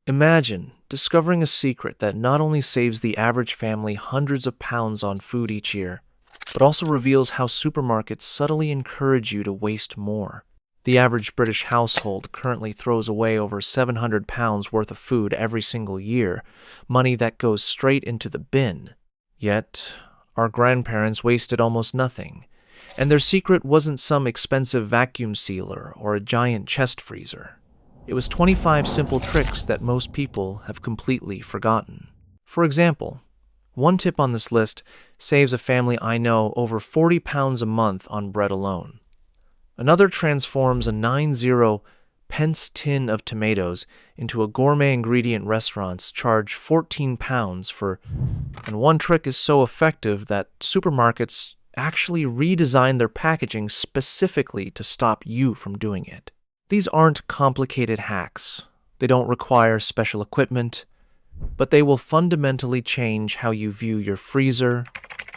Imagine discovering a secret that not only saves the average family hundreds of pounds on food each year, but also reveals how supermarkets subtly encourage you to waste more. The average British household currently throws away over £700 worth of food every single year, money that goes straight into the bin. Yet, our grandparents wasted almost nothing, and their secret wasn't some expensive vacuum sealer or a giant chest freezer. It was 25 simple tricks that most people have completely forgotten. For example, one tip on this list saves a family I know over £40 a month on bread alone. Another transforms a 90 pence tin of tomatoes into a gourmet ingredient restaurants charge £14 for, and one trick is so effective that supermarkets actually redesign their packaging specifically to stop you from doing it. These aren't complicated hacks. They don't require special equipment, but they will fundamentally change how you view your freezer,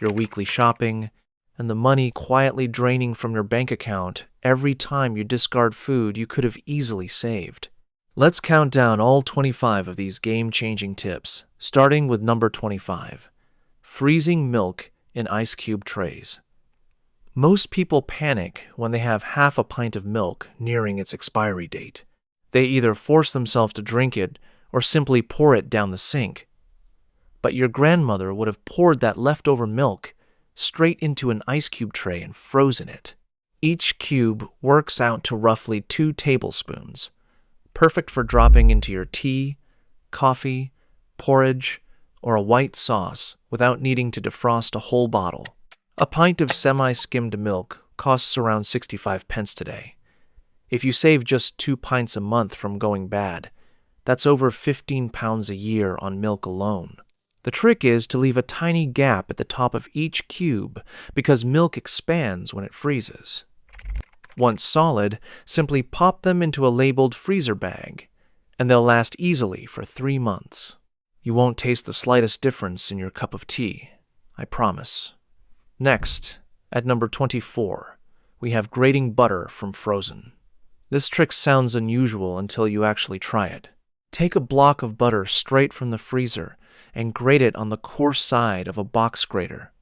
your weekly shopping, and the money quietly draining from your bank account every time you discard food you could have easily saved. Let's count down all 25 of these game-changing tips, starting with number 25, freezing milk in ice cube trays. Most people panic when they have half a pint of milk nearing its expiry date. They either force themselves to drink it or simply pour it down the sink. But your grandmother would have poured that leftover milk straight into an ice cube tray and frozen it. Each cube works out to roughly 2 tablespoons, perfect for dropping into your tea, coffee, porridge, or a white sauce without needing to defrost a whole bottle. A pint of semi-skimmed milk costs around 65 pence today. If you save just 2 pints a month from going bad, that's over £15 a year on milk alone. The trick is to leave a tiny gap at the top of each cube because milk expands when it freezes. Once solid, simply pop them into a labeled freezer bag, and they'll last easily for 3 months. You won't taste the slightest difference in your cup of tea, I promise. Next, at number 24, we have grating butter from frozen. This trick sounds unusual until you actually try it. Take a block of butter straight from the freezer and grate it on the coarse side of a box grater.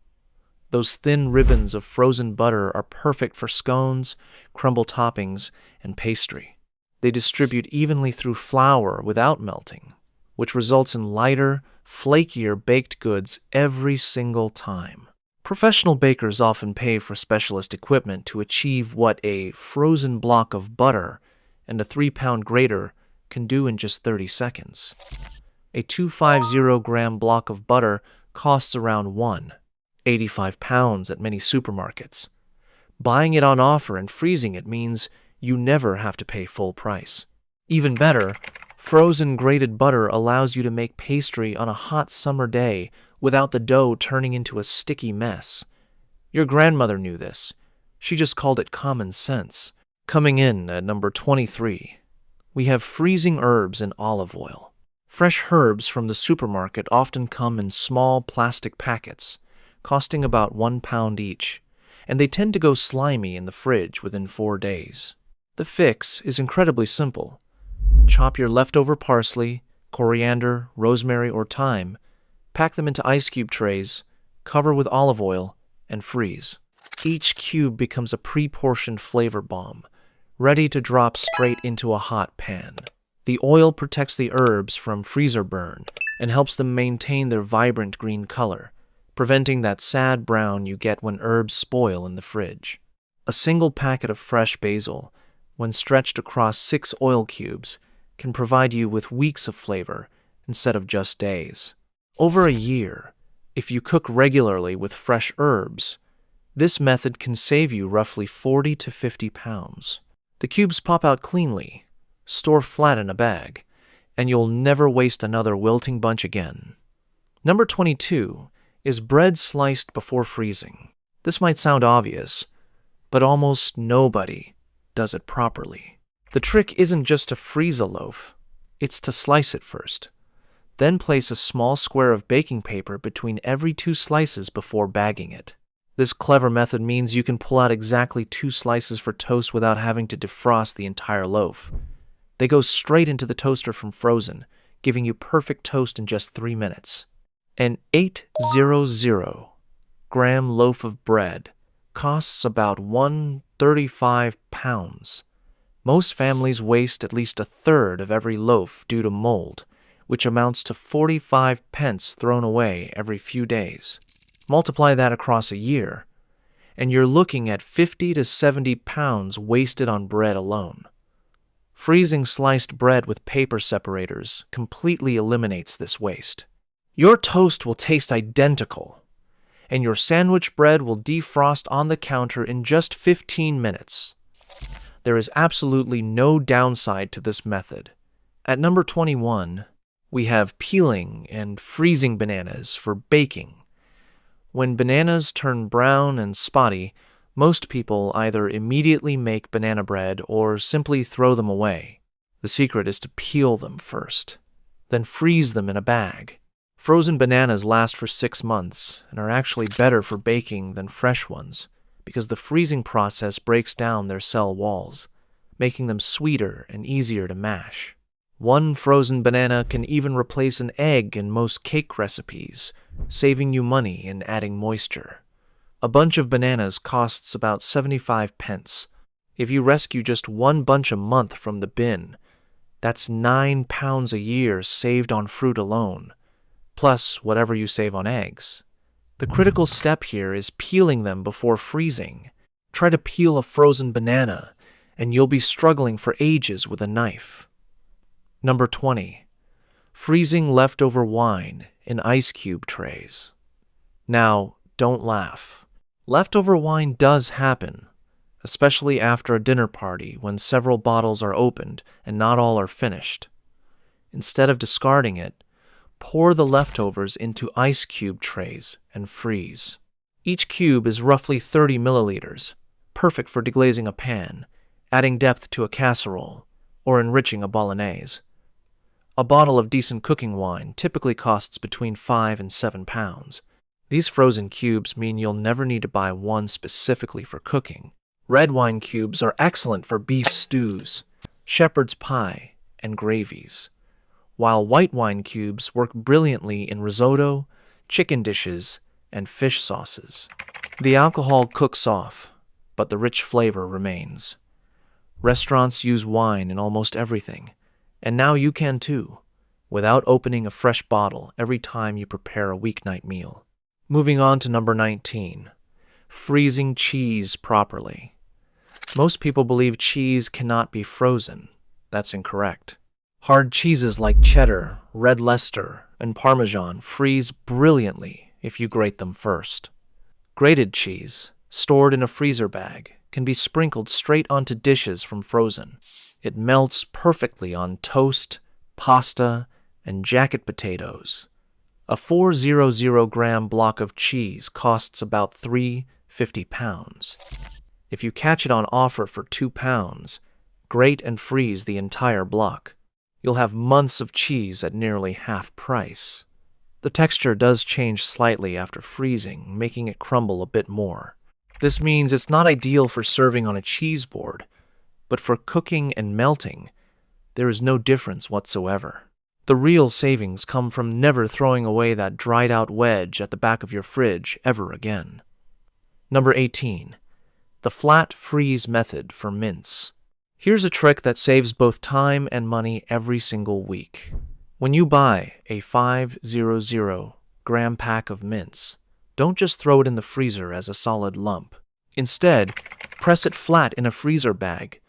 Those thin ribbons of frozen butter are perfect for scones, crumble toppings, and pastry. They distribute evenly through flour without melting, which results in lighter, flakier baked goods every single time. Professional bakers often pay for specialist equipment to achieve what a frozen block of butter and a 3-pound grater can do in just 30 seconds. A 250-gram block of butter costs around £1.85 at many supermarkets. Buying it on offer and freezing it means you never have to pay full price. Even better, frozen grated butter allows you to make pastry on a hot summer day without the dough turning into a sticky mess. Your grandmother knew this. She just called it common sense. Coming in at number 23, we have freezing herbs in olive oil. Fresh herbs from the supermarket often come in small plastic packets, costing about £1 each, and they tend to go slimy in the fridge within 4 days. The fix is incredibly simple. Chop your leftover parsley, coriander, rosemary, or thyme, pack them into ice cube trays, cover with olive oil, and freeze. Each cube becomes a pre-portioned flavor bomb, ready to drop straight into a hot pan. The oil protects the herbs from freezer burn and helps them maintain their vibrant green color, preventing that sad brown you get when herbs spoil in the fridge. A single packet of fresh basil, when stretched across 6 oil cubes, can provide you with weeks of flavor instead of just days. Over a year, if you cook regularly with fresh herbs, this method can save you roughly 40 to 50 pounds. The cubes pop out cleanly, store flat in a bag, and you'll never waste another wilting bunch again. Number 22 is bread sliced before freezing. This might sound obvious, but almost nobody does it properly. The trick isn't just to freeze a loaf, it's to slice it first. Then place a small square of baking paper between every 2 slices before bagging it. This clever method means you can pull out exactly 2 slices for toast without having to defrost the entire loaf. They go straight into the toaster from frozen, giving you perfect toast in just 3 minutes. An 800-gram loaf of bread costs about £1.35. Most families waste at least a third of every loaf due to mold, which amounts to 45 pence thrown away every few days. Multiply that across a year, and you're looking at 50 to 70 pounds wasted on bread alone. Freezing sliced bread with paper separators completely eliminates this waste. Your toast will taste identical, and your sandwich bread will defrost on the counter in just 15 minutes. There is absolutely no downside to this method. At number 21, we have peeling and freezing bananas for baking. When bananas turn brown and spotty, most people either immediately make banana bread or simply throw them away. The secret is to peel them first, then freeze them in a bag. Frozen bananas last for 6 months and are actually better for baking than fresh ones because the freezing process breaks down their cell walls, making them sweeter and easier to mash. One frozen banana can even replace an egg in most cake recipes, saving you money and adding moisture. A bunch of bananas costs about 75 pence. If you rescue just one bunch a month from the bin, that's £9 a year saved on fruit alone, plus whatever you save on eggs. The critical step here is peeling them before freezing. Try to peel a frozen banana, and you'll be struggling for ages with a knife. Number 20. Freezing leftover wine in ice cube trays. Now, don't laugh. Leftover wine does happen, especially after a dinner party when several bottles are opened and not all are finished. Instead of discarding it, pour the leftovers into ice cube trays and freeze. Each cube is roughly 30 milliliters, perfect for deglazing a pan, adding depth to a casserole, or enriching a bolognese. A bottle of decent cooking wine typically costs between £5 and £7. These frozen cubes mean you'll never need to buy one specifically for cooking. Red wine cubes are excellent for beef stews, shepherd's pie, and gravies, while white wine cubes work brilliantly in risotto, chicken dishes, and fish sauces. The alcohol cooks off, but the rich flavor remains. Restaurants use wine in almost everything, and now you can too, without opening a fresh bottle every time you prepare a weeknight meal. Moving on to number 19, freezing cheese properly. Most people believe cheese cannot be frozen. That's incorrect. Hard cheeses like cheddar, red Leicester, and Parmesan freeze brilliantly if you grate them first. Grated cheese, stored in a freezer bag, can be sprinkled straight onto dishes from frozen. It melts perfectly on toast, pasta, and jacket potatoes. A 400-gram block of cheese costs about £3.50. If you catch it on offer for £2, grate and freeze the entire block. You'll have months of cheese at nearly half price. The texture does change slightly after freezing, making it crumble a bit more. This means it's not ideal for serving on a cheese board, but for cooking and melting, there is no difference whatsoever. The real savings come from never throwing away that dried-out wedge at the back of your fridge ever again. Number 18. The flat freeze method for mince. Here's a trick that saves both time and money every single week. When you buy a 500-gram pack of mince, don't just throw it in the freezer as a solid lump. Instead, press it flat in a freezer bag,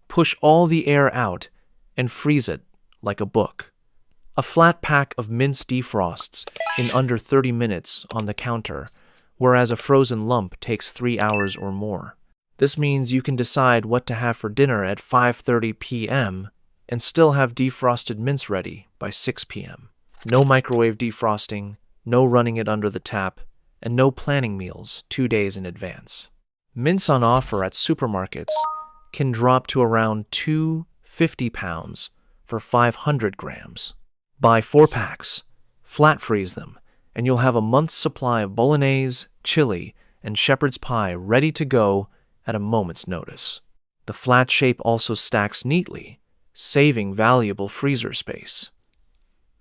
push all the air out, and freeze it like a book. A flat pack of mince defrosts in under 30 minutes on the counter, whereas a frozen lump takes 3 hours or more. This means you can decide what to have for dinner at 5:30 p.m. and still have defrosted mince ready by 6 p.m. No microwave defrosting, no running it under the tap, and no planning meals 2 days in advance. Mince on offer at supermarkets can drop to around £2.50 for 500 grams. Buy 4 packs, flat freeze them, and you'll have a month's supply of bolognese, chili, and shepherd's pie ready to go at a moment's notice. The flat shape also stacks neatly, saving valuable freezer space.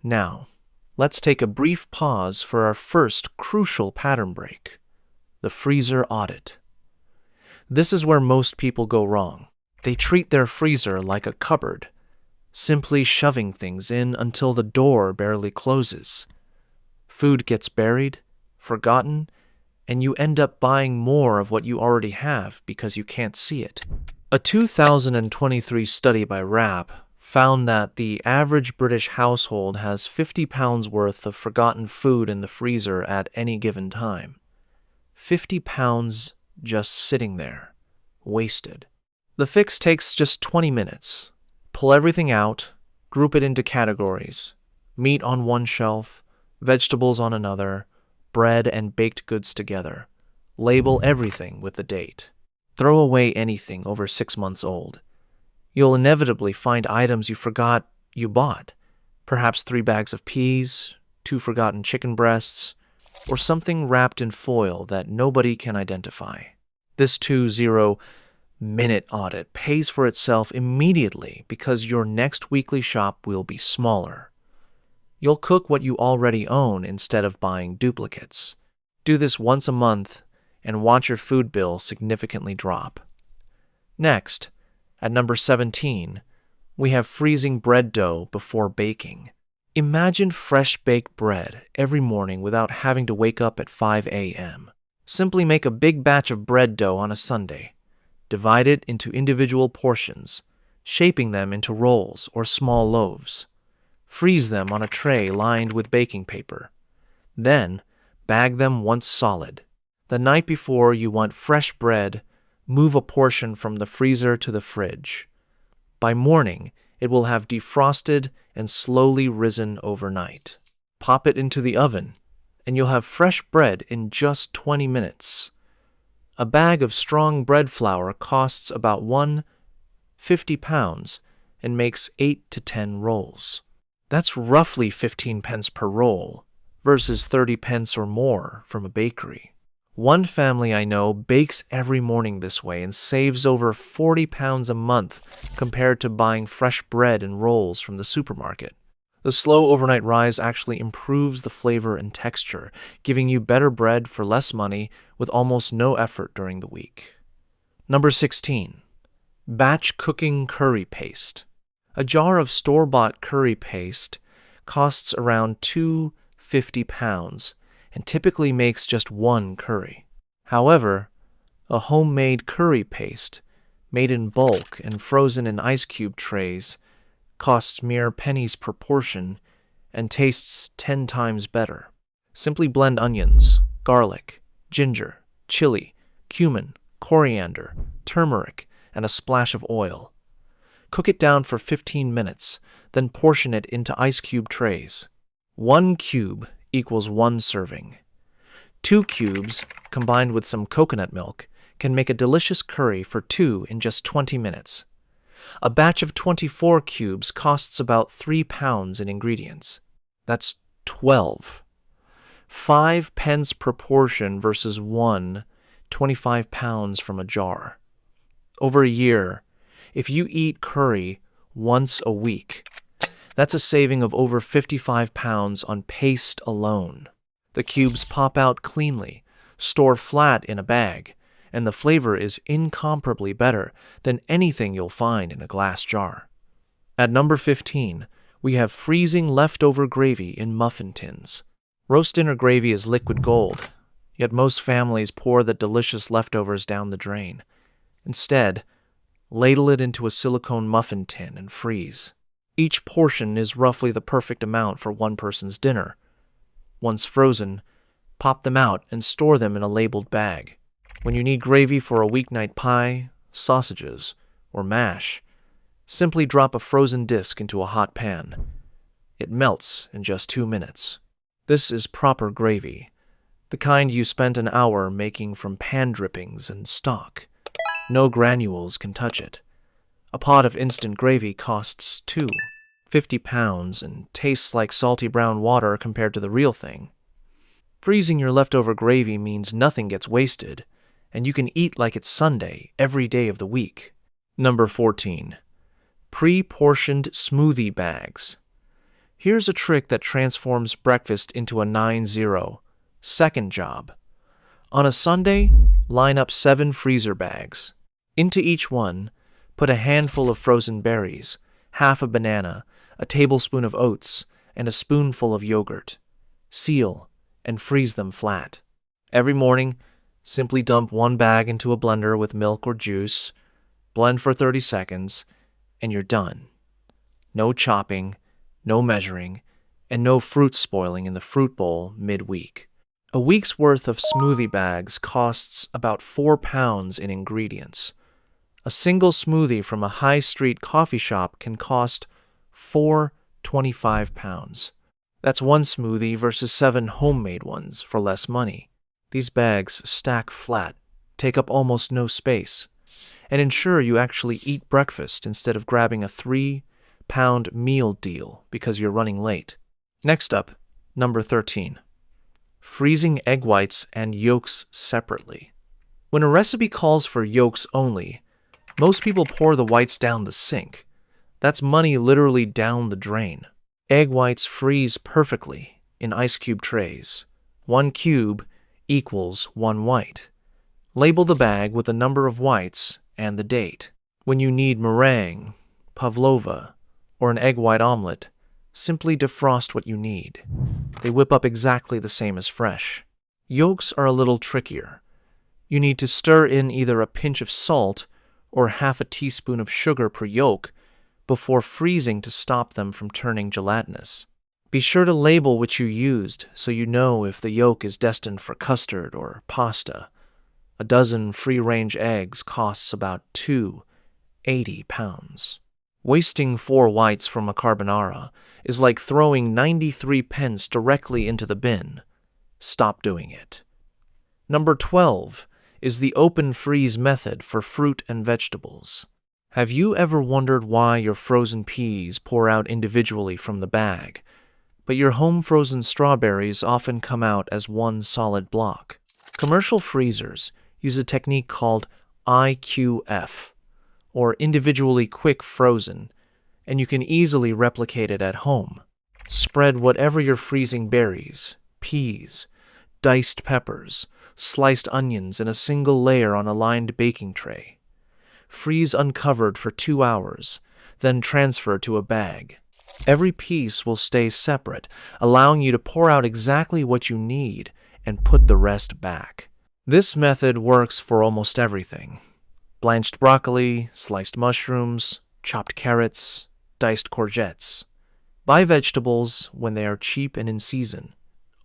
Now, let's take a brief pause for our first crucial pattern break: the freezer audit. This is where most people go wrong. They treat their freezer like a cupboard, simply shoving things in until the door barely closes. Food gets buried, forgotten, and you end up buying more of what you already have because you can't see it. A 2023 study by RAP found that the average British household has 50 pounds worth of forgotten food in the freezer at any given time. 50 pounds just sitting there, wasted. The fix takes just 20 minutes. Pull everything out, group it into categories: meat on one shelf, vegetables on another, bread and baked goods together. Label everything with the date. Throw away anything over 6 months old. You'll inevitably find items you forgot you bought. Perhaps 3 bags of peas, 2 forgotten chicken breasts, or something wrapped in foil that nobody can identify. This 20-minute audit pays for itself immediately because your next weekly shop will be smaller. You'll cook what you already own instead of buying duplicates. Do this once a month and watch your food bill significantly drop. Next, at number 17, we have freezing bread dough before baking. Imagine fresh baked bread every morning without having to wake up at 5 a.m. Simply make a big batch of bread dough on a Sunday. Divide it into individual portions, shaping them into rolls or small loaves. Freeze them on a tray lined with baking paper. Then, bag them once solid. The night before you want fresh bread, move a portion from the freezer to the fridge. By morning, it will have defrosted and slowly risen overnight. Pop it into the oven, and you'll have fresh bread in just 20 minutes. A bag of strong bread flour costs about £1.50 and makes 8 to 10 rolls. That's roughly 15 pence per roll versus 30 pence or more from a bakery. One family I know bakes every morning this way and saves over £40 a month compared to buying fresh bread and rolls from the supermarket. The slow overnight rise actually improves the flavor and texture, giving you better bread for less money with almost no effort during the week. Number 16. Batch cooking curry paste. A jar of store-bought curry paste costs around £2.50 and typically makes just one curry. However, a homemade curry paste, made in bulk and frozen in ice cube trays, costs mere pennies per portion and tastes 10 times better. Simply blend onions, garlic, ginger, chili, cumin, coriander, turmeric, and a splash of oil. Cook it down for 15 minutes, then portion it into ice cube trays. 1 cube equals 1 serving. 2 cubes, combined with some coconut milk, can make a delicious curry for 2 in just 20 minutes. A batch of 24 cubes costs about £3 in ingredients. That's 12. 5 pence per portion versus 25 pounds from a jar. Over a year, if you eat curry once a week, that's a saving of over £55 on paste alone. The cubes pop out cleanly, store flat in a bag, and the flavor is incomparably better than anything you'll find in a glass jar. At number 15, we have freezing leftover gravy in muffin tins. Roast dinner gravy is liquid gold, yet most families pour the delicious leftovers down the drain. Instead, ladle it into a silicone muffin tin and freeze. Each portion is roughly the perfect amount for one person's dinner. Once frozen, pop them out and store them in a labeled bag. When you need gravy for a weeknight pie, sausages, or mash, simply drop a frozen disc into a hot pan. It melts in just 2 minutes. This is proper gravy, the kind you spent an hour making from pan drippings and stock. No granules can touch it. A pot of instant gravy costs £2.50 and tastes like salty brown water compared to the real thing. Freezing your leftover gravy means nothing gets wasted, and you can eat like it's Sunday every day of the week. Number 14. Pre-portioned smoothie bags. Here's a trick that transforms breakfast into a 9-0 second job. On a Sunday, line up 7 freezer bags. Into each one, put a handful of frozen berries, half a banana, a tablespoon of oats, and a spoonful of yogurt. Seal and freeze them flat. Every morning, simply dump one bag into a blender with milk or juice, blend for 30 seconds, and you're done. No chopping, no measuring, and no fruit spoiling in the fruit bowl midweek. A week's worth of smoothie bags costs about 4 pounds in ingredients. A single smoothie from a high street coffee shop can cost 4.25 pounds. That's one smoothie versus 7 homemade ones for less money. These bags stack flat, take up almost no space, and ensure you actually eat breakfast instead of grabbing a 3-pound meal deal because you're running late. Next up, number 13. Freezing egg whites and yolks separately. When a recipe calls for yolks only, most people pour the whites down the sink. That's money literally down the drain. Egg whites freeze perfectly in ice cube trays. 1 cube equals 1 white. Label the bag with the number of whites and the date. When you need meringue, pavlova, or an egg white omelet, simply defrost what you need. They whip up exactly the same as fresh. Yolks are a little trickier. You need to stir in either a pinch of salt or half a teaspoon of sugar per yolk before freezing to stop them from turning gelatinous. Be sure to label what you used so you know if the yolk is destined for custard or pasta. A dozen free-range eggs costs about 2.80 pounds. Wasting 4 whites from a carbonara is like throwing 93 pence directly into the bin. Stop doing it. Number 12 is the open freeze method for fruit and vegetables. Have you ever wondered why your frozen peas pour out individually from the bag, but your home frozen strawberries often come out as one solid block? Commercial freezers use a technique called IQF, or individually quick frozen, and you can easily replicate it at home. Spread whatever you're freezing berries, peas, diced peppers, sliced onions in a single layer on a lined baking tray. Freeze uncovered for 2 hours, then transfer to a bag. Every piece will stay separate, allowing you to pour out exactly what you need and put the rest back. This method works for almost everything. Blanched broccoli, sliced mushrooms, chopped carrots, diced courgettes. Buy vegetables when they are cheap and in season.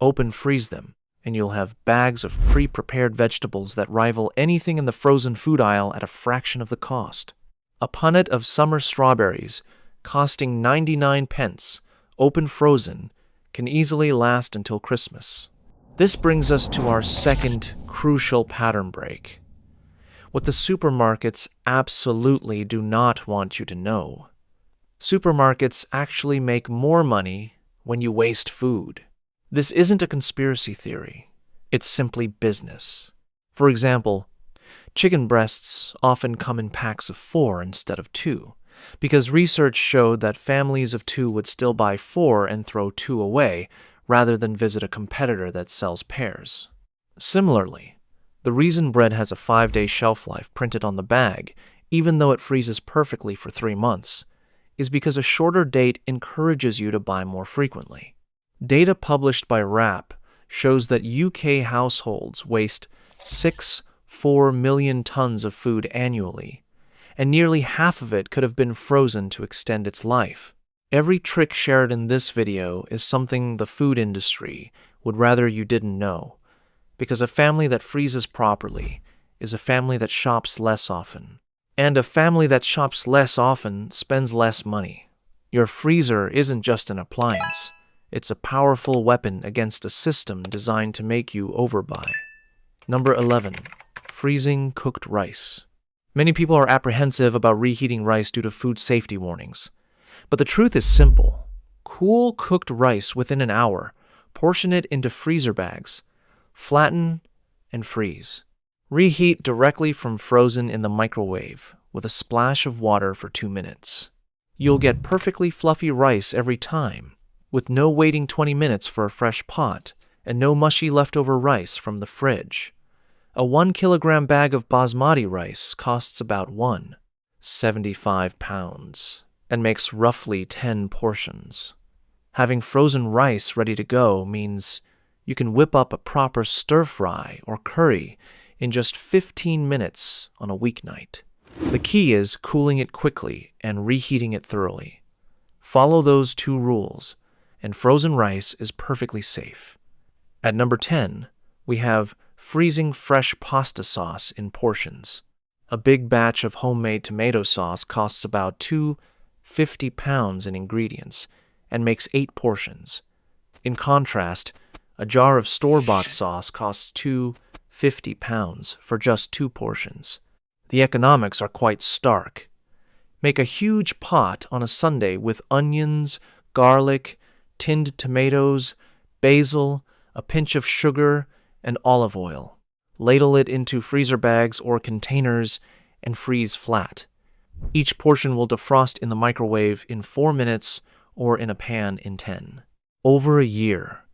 Open freeze them, and you'll have bags of pre-prepared vegetables that rival anything in the frozen food aisle at a fraction of the cost. A punnet of summer strawberries, costing 99 pence, open frozen, can easily last until Christmas. This brings us to our second crucial pattern break. What the supermarkets absolutely do not want you to know. Supermarkets actually make more money when you waste food. This isn't a conspiracy theory. It's simply business. For example, chicken breasts often come in packs of 4 instead of 2, because research showed that families of 2 would still buy 4 and throw 2 away rather than visit a competitor that sells pairs. Similarly, the reason bread has a 5-day shelf life printed on the bag, even though it freezes perfectly for 3 months, is because a shorter date encourages you to buy more frequently. Data published by WRAP shows that UK households waste 6.4 million tons of food annually, and nearly half of it could have been frozen to extend its life. Every trick shared in this video is something the food industry would rather you didn't know, because a family that freezes properly is a family that shops less often. And a family that shops less often spends less money. Your freezer isn't just an appliance. It's a powerful weapon against a system designed to make you overbuy. Number 11. Freezing cooked rice. Many people are apprehensive about reheating rice due to food safety warnings. But the truth is simple. Cool cooked rice within an hour, portion it into freezer bags, flatten, and freeze. Reheat directly from frozen in the microwave with a splash of water for 2 minutes. You'll get perfectly fluffy rice every time, with no waiting 20 minutes for a fresh pot and no mushy leftover rice from the fridge. A 1 kilogram bag of basmati rice costs about £1.75 and makes roughly 10 portions. Having frozen rice ready to go means you can whip up a proper stir-fry or curry in just 15 minutes on a weeknight. The key is cooling it quickly and reheating it thoroughly. Follow those 2 rules, and frozen rice is perfectly safe. At number 10, we have freezing fresh pasta sauce in portions. A big batch of homemade tomato sauce costs about £2.50 in ingredients and makes 8 portions. In contrast, a jar of store-bought sauce costs £2.50 for just 2 portions. The economics are quite stark. Make a huge pot on a Sunday with onions, garlic, tinned tomatoes, basil, a pinch of sugar, and olive oil. Ladle it into freezer bags or containers and freeze flat. Each portion will defrost in the microwave in 4 minutes or in a pan in 10. Over a year,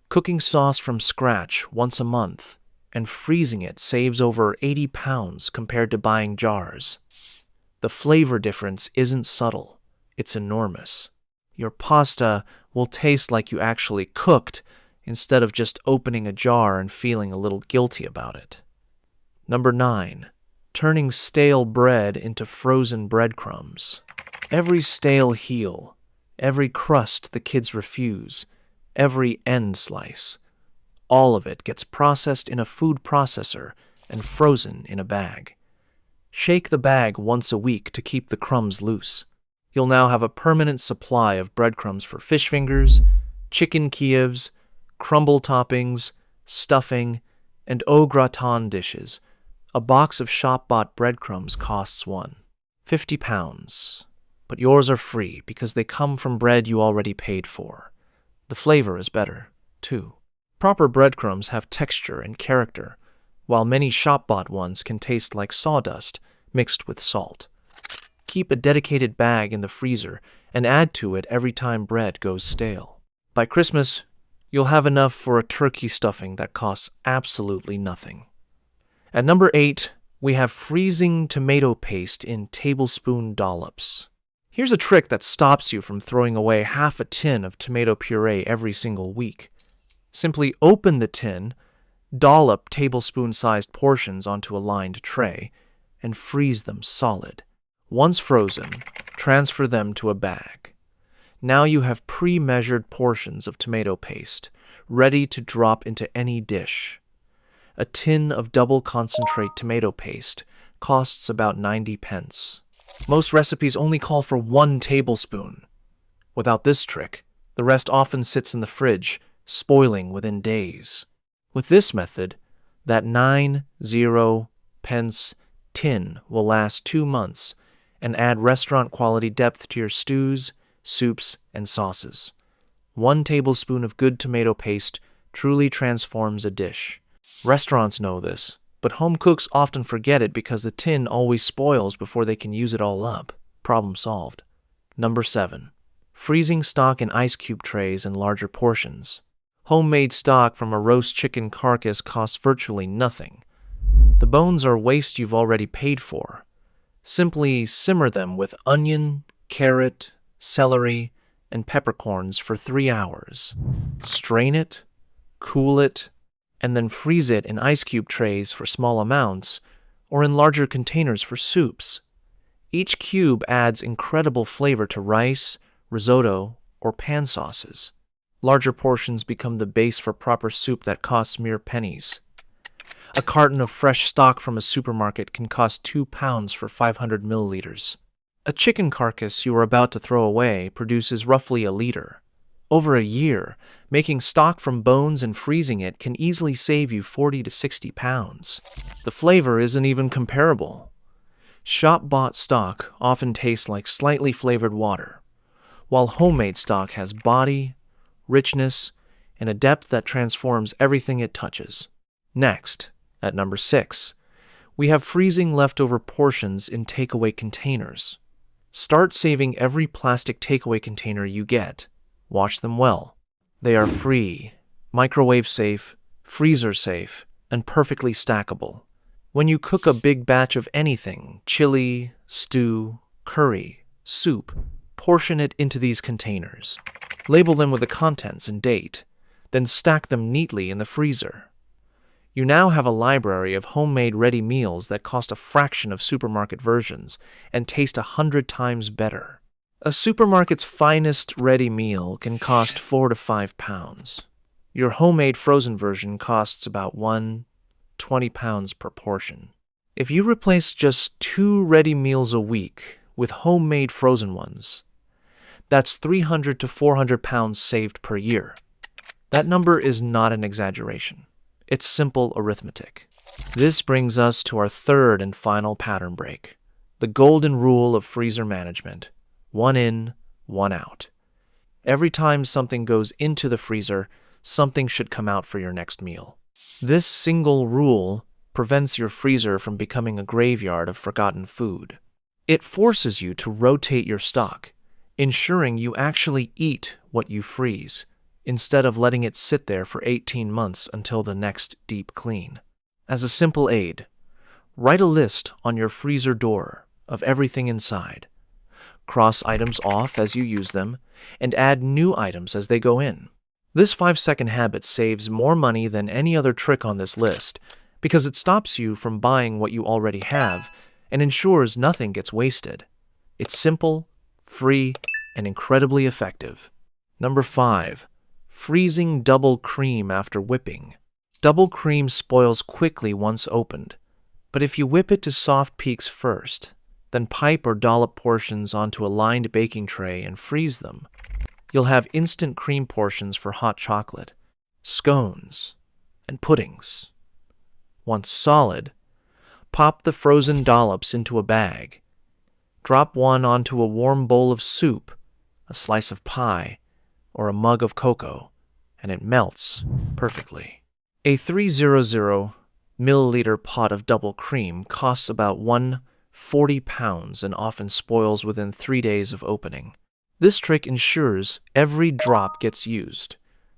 cooking sauce from scratch once a month and freezing it saves over £80 compared to buying jars. The flavor difference isn't subtle, it's enormous. Your pasta will taste like you actually cooked instead of just opening a jar and feeling a little guilty about it. Number 9. Turning stale bread into frozen breadcrumbs. Every stale heel, every crust the kids refuse, every end slice, all of it gets processed in a food processor and frozen in a bag. Shake the bag once a week to keep the crumbs loose. You'll now have a permanent supply of breadcrumbs for fish fingers, chicken Kievs, crumble toppings, stuffing, and au gratin dishes. A box of shop-bought breadcrumbs costs £1.50, but yours are free because they come from bread you already paid for. The flavor is better, too. Proper breadcrumbs have texture and character, while many shop-bought ones can taste like sawdust mixed with salt. Keep a dedicated bag in the freezer and add to it every time bread goes stale. By Christmas, you'll have enough for a turkey stuffing that costs absolutely nothing. At number 8, we have freezing tomato paste in tablespoon dollops. Here's a trick that stops you from throwing away half a tin of tomato puree every single week. Simply open the tin, dollop tablespoon-sized portions onto a lined tray, and freeze them solid. Once frozen, transfer them to a bag. Now you have pre-measured portions of tomato paste, ready to drop into any dish. A tin of double concentrate tomato paste costs about 90 pence. Most recipes only call for 1 tablespoon. Without this trick, the rest often sits in the fridge, spoiling within days. With this method, that 90 pence tin will last 2 months and add restaurant-quality depth to your stews, soups, and sauces. 1 tablespoon of good tomato paste truly transforms a dish. Restaurants know this, but home cooks often forget it because the tin always spoils before they can use it all up. Problem solved. Number 7. Freezing stock in ice cube trays in larger portions. Homemade stock from a roast chicken carcass costs virtually nothing. The bones are waste you've already paid for. Simply simmer them with onion, carrot, celery, and peppercorns for 3 hours. Strain it, cool it, and then freeze it in ice cube trays for small amounts or in larger containers for soups. Each cube adds incredible flavor to rice, risotto, or pan sauces. Larger portions become the base for proper soup that costs mere pennies. A carton of fresh stock from a supermarket can cost £2 for 500 milliliters. A chicken carcass you are about to throw away produces roughly a liter. Over a year, making stock from bones and freezing it can easily save you £40 to £60. The flavor isn't even comparable. Shop-bought stock often tastes like slightly flavored water, while homemade stock has body, richness, and a depth that transforms everything it touches. Next, at number 6, we have freezing leftover portions in takeaway containers. Start saving every plastic takeaway container you get. Wash them well. They are free, microwave safe, freezer safe, and perfectly stackable. When you cook a big batch of anything, chili, stew, curry, soup, portion it into these containers. Label them with the contents and date, then stack them neatly in the freezer. You now have a library of homemade ready meals that cost a fraction of supermarket versions and taste 100 times better. A supermarket's finest ready meal can cost £4 to £5. Your homemade frozen version costs about £20 per portion. If you replace just 2 ready meals a week with homemade frozen ones, that's £300 to £400 saved per year. That number is not an exaggeration. It's simple arithmetic. This brings us to our third and final pattern break, the golden rule of freezer management: one in, one out. Every time something goes into the freezer, something should come out for your next meal. This single rule prevents your freezer from becoming a graveyard of forgotten food. It forces you to rotate your stock, ensuring you actually eat what you freeze, instead of letting it sit there for 18 months until the next deep clean. As a simple aid, write a list on your freezer door of everything inside. Cross items off as you use them, and add new items as they go in. This 5-second habit saves more money than any other trick on this list because it stops you from buying what you already have and ensures nothing gets wasted. It's simple, free, and incredibly effective. Number 5. Freezing double cream after whipping. Double cream spoils quickly once opened, but if you whip it to soft peaks first, then pipe or dollop portions onto a lined baking tray and freeze them, you'll have instant cream portions for hot chocolate, scones, and puddings. Once solid, pop the frozen dollops into a bag. Drop one onto a warm bowl of soup, a slice of pie, or a mug of cocoa, and it melts perfectly. A 300 milliliter pot of double cream costs about £140 and often spoils within 3 days of opening. This trick ensures every drop gets used,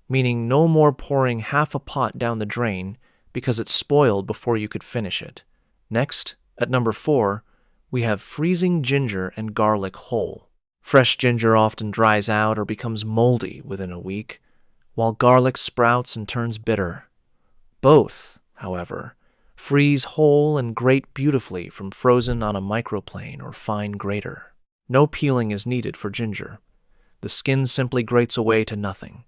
meaning no more pouring half a pot down the drain because it spoiled before you could finish it. Next, at number 4, we have freezing ginger and garlic whole. Fresh ginger often dries out or becomes moldy within a week, while garlic sprouts and turns bitter. Both, however, freeze whole and grate beautifully from frozen on a microplane or fine grater. No peeling is needed for ginger. The skin simply grates away to nothing.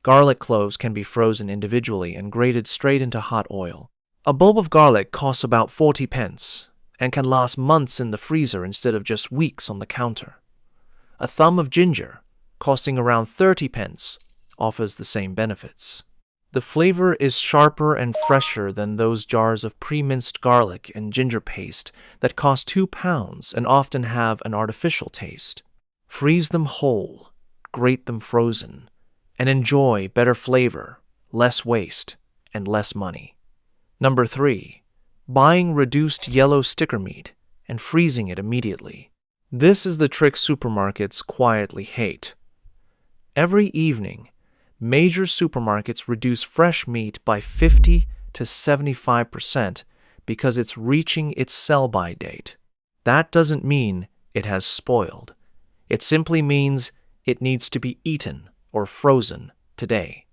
Garlic cloves can be frozen individually and grated straight into hot oil. A bulb of garlic costs about 40 pence and can last months in the freezer instead of just weeks on the counter. A thumb of ginger, costing around 30 pence, offers the same benefits. The flavor is sharper and fresher than those jars of pre-minced garlic and ginger paste that cost £2 and often have an artificial taste. Freeze them whole, grate them frozen, and enjoy better flavor, less waste, and less money. Number 3. Buying reduced yellow sticker meat and freezing it immediately. This is the trick supermarkets quietly hate. Every evening, major supermarkets reduce fresh meat by 50 to 75% because it's reaching its sell-by date. That doesn't mean it has spoiled. It simply means it needs to be eaten or frozen today.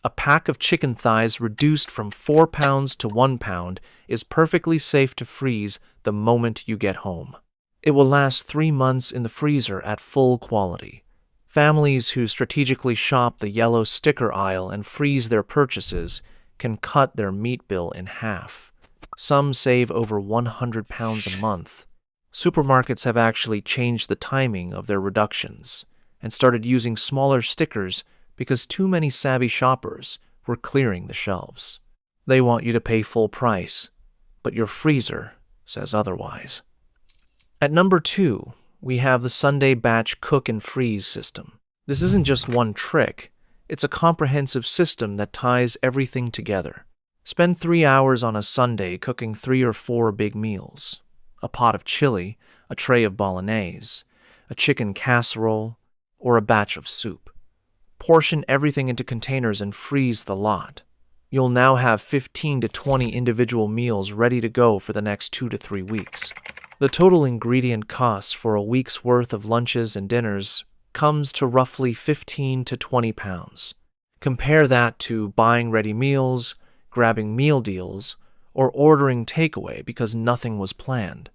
A pack of chicken thighs reduced from 4 pounds to 1 pound is perfectly safe to freeze the moment you get home. It will last 3 months in the freezer at full quality. Families who strategically shop the yellow sticker aisle and freeze their purchases can cut their meat bill in half. Some save over £100 a month. Supermarkets have actually changed the timing of their reductions and started using smaller stickers because too many savvy shoppers were clearing the shelves. They want you to pay full price, but your freezer says otherwise. At number 2, we have the Sunday batch cook and freeze system. This isn't just one trick, it's a comprehensive system that ties everything together. Spend 3 hours on a Sunday cooking 3 or 4 big meals: a pot of chili, a tray of bolognese, a chicken casserole, or a batch of soup. portion everything into containers and freeze the lot. You'll now have 15 to 20 individual meals ready to go for the next 2 to 3 weeks. The total ingredient cost for a week's worth of lunches and dinners comes to roughly 15 to 20 pounds. Compare that to buying ready meals, grabbing meal deals, or ordering takeaway because nothing was planned.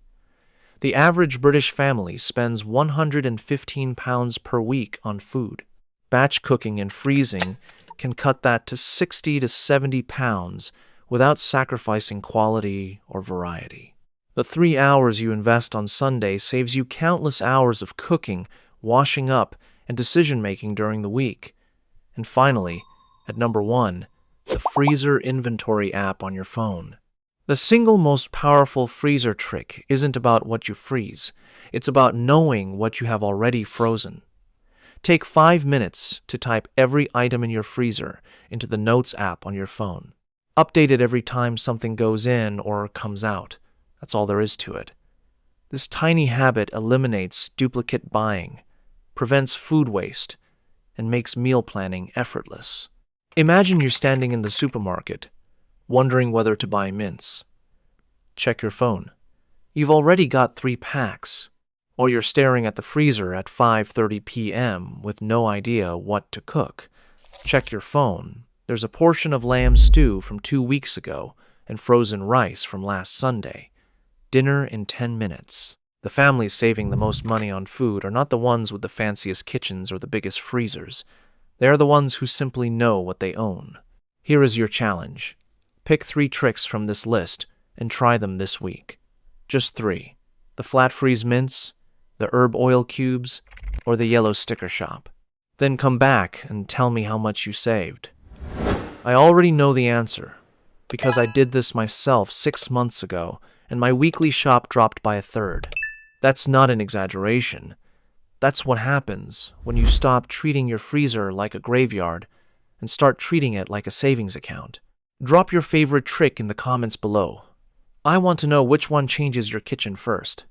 The average British family spends 115 pounds per week on food. Batch cooking and freezing can cut that to 60 to 70 pounds without sacrificing quality or variety. The 3 hours you invest on Sunday saves you countless hours of cooking, washing up, and decision-making during the week. And finally, at number 1, the freezer inventory app on your phone. The single most powerful freezer trick isn't about what you freeze. It's about knowing what you have already frozen. Take 5 minutes to type every item in your freezer into the Notes app on your phone. Update it every time something goes in or comes out. That's all there is to it. This tiny habit eliminates duplicate buying, prevents food waste, and makes meal planning effortless. Imagine you're standing in the supermarket, wondering whether to buy mince. Check your phone. You've already got 3 packs. Or you're staring at the freezer at 5:30 p.m. with no idea what to cook. Check your phone. There's a portion of lamb stew from 2 weeks ago and frozen rice from last Sunday. Dinner in 10 minutes. The families saving the most money on food are not the ones with the fanciest kitchens or the biggest freezers. They are the ones who simply know what they own. Here is your challenge. Pick 3 tricks from this list and try them this week. Just 3. The flat freeze mince, the herb oil cubes, or the yellow sticker shop. Then come back and tell me how much you saved. I already know the answer, because I did this myself 6 months ago, and my weekly shop dropped by 1/3. That's not an exaggeration. That's what happens when you stop treating your freezer like a graveyard and start treating it like a savings account. Drop your favorite trick in the comments below. I want to know which one changes your kitchen first.